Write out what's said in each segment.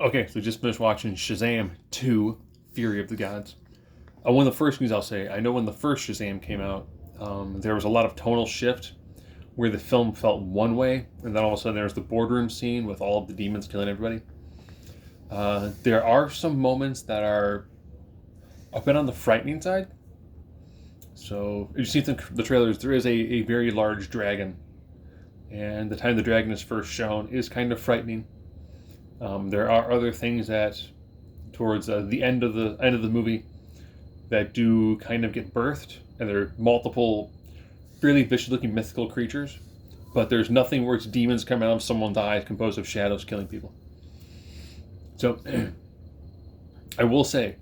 Okay, so just finished watching Shazam 2, Fury of the Gods. One of the first things I'll say, I know when the first Shazam came out, there was a lot of tonal shift where the film felt one way, and then all of a sudden there's the boardroom scene with all of the demons killing everybody. There are some moments that are a bit on the frightening side. So, if you see the trailers, there is a very large dragon, and the time the dragon is first shown is kind of frightening. There are other things that, towards the end of the movie, that do kind of get birthed, and there are multiple, really vicious-looking mythical creatures. But there's nothing where it's demons coming out of someone's eyes, composed of shadows killing people. So, I will say,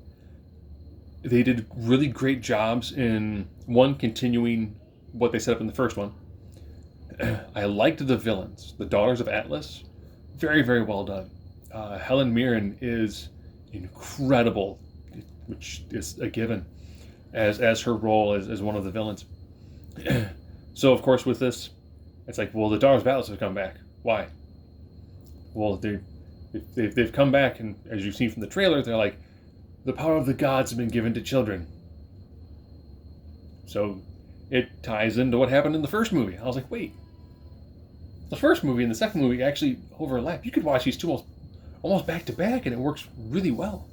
they did really great jobs in one continuing what they set up in the first one. I liked the villains, the Daughters of Atlas, very very well done. Helen Mirren is incredible, which is a given, as her role as one of the villains. So of course with this, it's like, well, the Daughters of Atlas have come back. Why? Well, they've come back, and as you've seen from the trailer, they're like, the power of the gods has been given to children. So it ties into what happened in the first movie. I was like, wait, the first movie and the second movie actually overlap. You could watch these two almost back to back, and it works really well.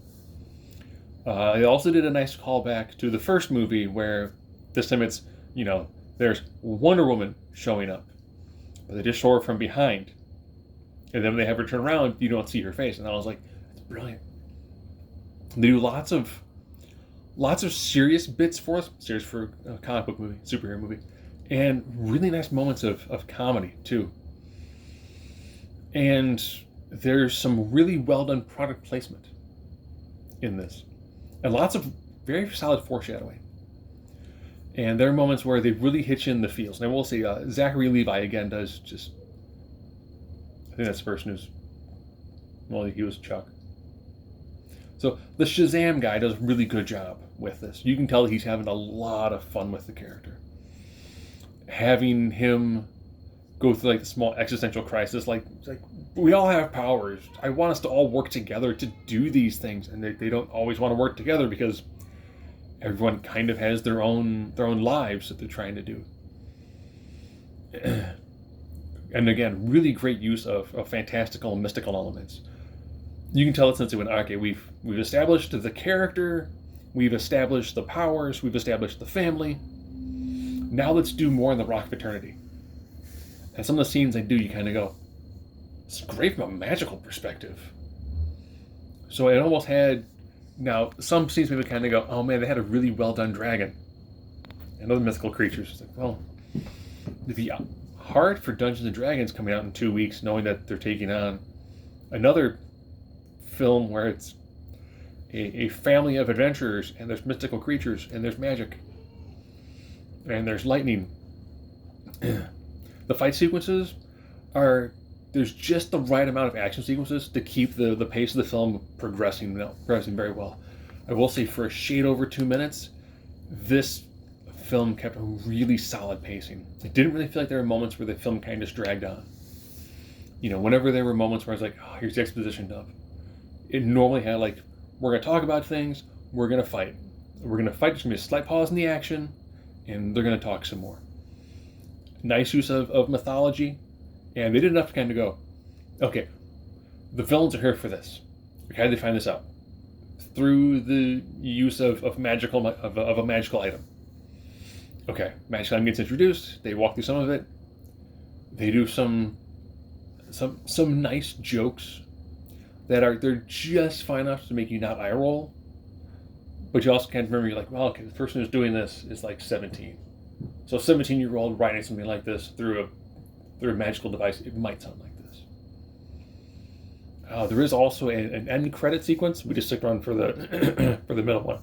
They also did a nice callback to the first movie, where this time it's, there's Wonder Woman showing up, but they just show her from behind, and then when they have her turn around, you don't see her face. And I was like, that's brilliant. They do lots of serious bits for us, serious for a comic book movie, superhero movie, and really nice moments of comedy too. And there's some really well done product placement in this, and lots of very solid foreshadowing. And there are moments where they really hit you in the feels. And I will say, Zachary Levi again does just, I think that's the person who's, well, he was Chuck. So the Shazam guy does a really good job with this. You can tell he's having a lot of fun with the character. Having him go through like the small existential crisis, like we all have powers. I want us to all work together to do these things, and they don't always want to work together because everyone kind of has their own lives that they're trying to do. And again, really great use of fantastical and mystical elements. You can tell it since they went, okay, we've established the character, we've established the powers, we've established the family. Now let's do more in the Rock Fraternity. And some of the scenes they do, you kind of go, it's great from a magical perspective. So it almost had, now some scenes maybe kind of go, oh man, they had a really well done dragon and other mythical creatures. It's like, well, it'd be hard for Dungeons and Dragons coming out in 2 weeks, knowing that they're taking on another film where it's a family of adventurers, and there's mystical creatures, and there's magic, and there's lightning. The fight sequences there's just the right amount of action sequences to keep the pace of the film progressing very well. I will say, for a shade over 2 minutes, this film kept a really solid pacing. It didn't really feel like there were moments where the film kind of just dragged on. Whenever there were moments where I was like, oh, here's the exposition dump, it normally had like, we're going to talk about things, we're going to fight. We're going to fight, there's going to be a slight pause in the action, and they're going to talk some more. Nice use of mythology, and they did enough to kind of go, okay, the villains are here for this. How did they find this out? Through the use of a magical item. Okay, magical item gets introduced, they walk through some of it, they do some nice jokes they're just fine enough to make you not eye roll, but you also can't remember, you're like, well, okay, the person who's doing this is like 17. So a 17-year-old writing something like this through a magical device, it might sound like this. There is also an end credit sequence. We just stick around for the for the middle one.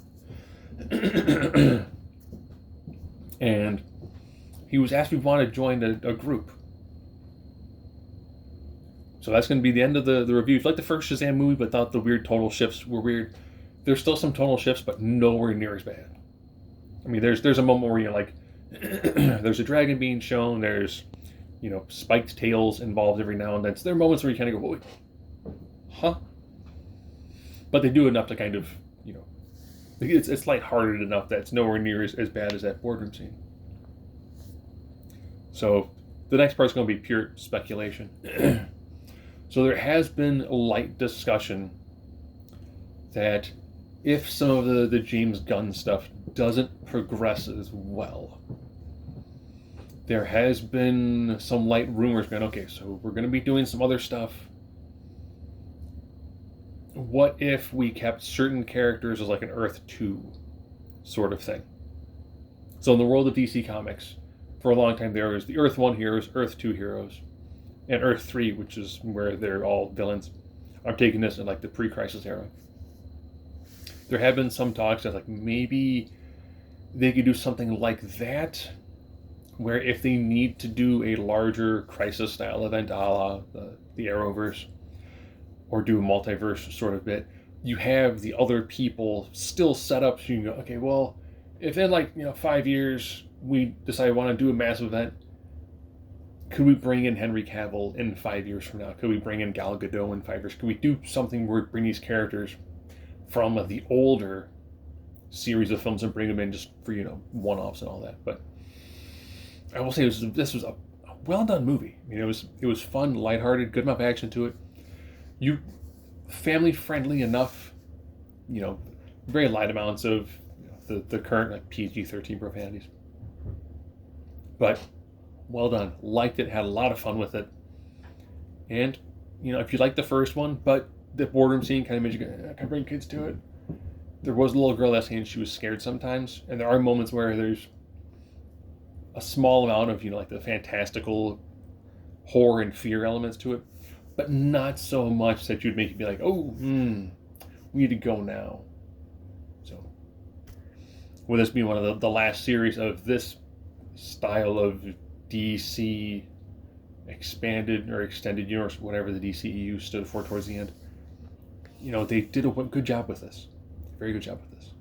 And he was asked if he wanted to join a group. So that's going to be the end of the review. If you like the first Shazam movie but thought the weird tonal shifts were weird, there's still some tonal shifts, but nowhere near as bad. I mean, there's a moment where you're like, there's a dragon being shown, there's, spiked tails involved every now and then. So there are moments where you kind of go, wait, huh? but they do enough to kind of, it's lighthearted enough that it's nowhere near as bad as that boardroom scene. So the next part's going to be pure speculation. So there has been a light discussion that if some of the James Gunn stuff doesn't progress as well, there has been some light rumors going, okay, so we're going to be doing some other stuff. What if we kept certain characters as like an Earth 2 sort of thing? So in the world of DC Comics, for a long time there was the Earth 1 heroes, Earth 2 heroes, and Earth 3, which is where they're all villains. I'm taking this in like the pre-Crisis era. There have been some talks that like maybe they could do something like that, where if they need to do a larger Crisis style event, a la the Arrowverse, or do a multiverse sort of bit, you have the other people still set up so you can go, okay, well, if in 5 years we decide we want to do a massive event, could we bring in Henry Cavill in 5 years from now? Could we bring in Gal Gadot in 5 years? Could we do something where we bring these characters from the older series of films and bring them in just for, one-offs and all that? But I will say this was a well-done movie. I mean, it was fun, lighthearted, good enough action to it. Family-friendly enough, very light amounts of the current PG-13 profanities. But well done. Liked it, had a lot of fun with it. And, if you liked the first one, but the boardroom scene kind of made you go, can I bring kids to it? There was a little girl that saying she was scared sometimes, and there are moments where there's a small amount of, like the fantastical horror and fear elements to it, but not so much that you'd make you be like, oh, we need to go now. So, will this be one of the last series of this style of DC expanded or extended universe, whatever the DCEU stood for towards the end? They did a good job with this. Very good job with this.